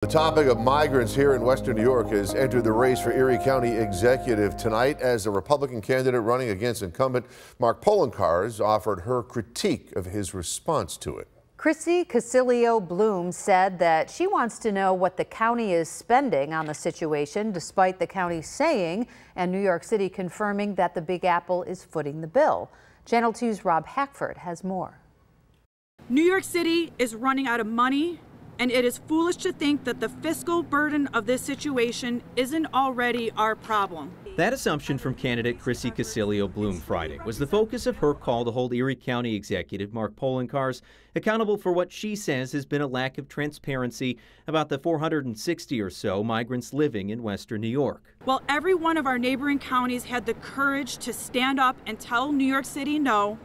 The topic of migrants here in Western New York has entered the race for Erie County Executive tonight as the Republican candidate running against incumbent Mark Poloncarz offered her critique of his response to it. Chrissy Casilio Bloom said that she wants to know what the county is spending on the situation, despite the county saying and New York City confirming that the Big Apple is footing the bill. Channel 2's Rob Hackford has more. New York City is running out of money, and it is foolish to think that the fiscal burden of this situation isn't already our problem. That assumption from candidate Chrissy Casilio Bloom Friday was the focus of her call to hold Erie County Executive Mark Poloncarz accountable for what she says has been a lack of transparency about the 460 or so migrants living in Western New York. Well, every one of our neighboring counties had the courage to stand up and tell New York City no.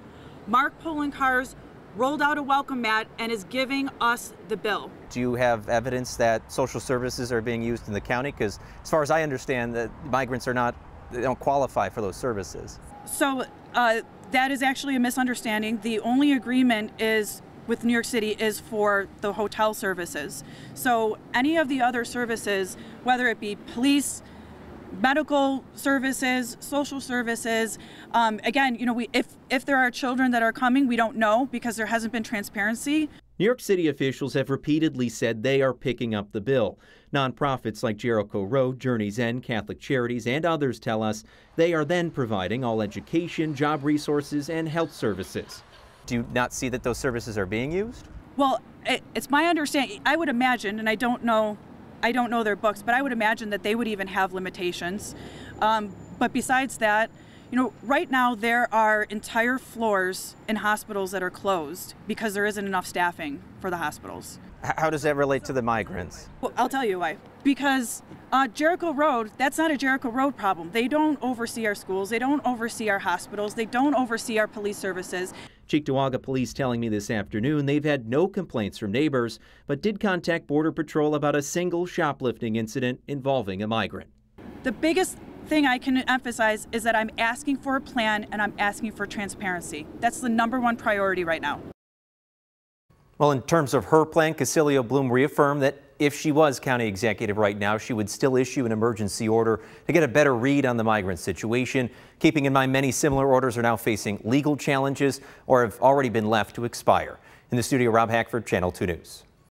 Mark Poloncarz rolled out a welcome mat and is giving us the bill. Do you have evidence that social services are being used in the county? Because as far as I understand, that migrants they don't qualify for those services. So that is actually a misunderstanding. The only agreement is with New York City is for the hotel services. So any of the other services, whether it be police, medical services, social services. Again, if there are children that are coming, we don't know because there hasn't been transparency. New York City officials have repeatedly said they are picking up the bill. Nonprofits like Jericho Road, Journey's End, Catholic Charities, and others tell us they are then providing all education, job resources, and health services. Do you not see that those services are being used? Well, it's my understanding, I would imagine, and I don't know their books, but I would imagine that they would even have limitations. But besides that, right now there are entire floors in hospitals that are closed because there isn't enough staffing for the hospitals. How does that relate to the migrants? Well, I'll tell you why. Because Jericho Road, that's not a Jericho Road problem. They don't oversee our schools, they don't oversee our hospitals, they don't oversee our police services. Cheektowaga police telling me this afternoon they've had no complaints from neighbors, but did contact Border Patrol about a single shoplifting incident involving a migrant. The biggest thing I can emphasize is that I'm asking for a plan and I'm asking for transparency. That's the #1 priority right now. Well, in terms of her plan, Casilio Bloom reaffirmed that if she was county executive right now, she would still issue an emergency order to get a better read on the migrant situation, keeping in mind many similar orders are now facing legal challenges or have already been left to expire. In the studio, Rob Hackford, Channel 2 News.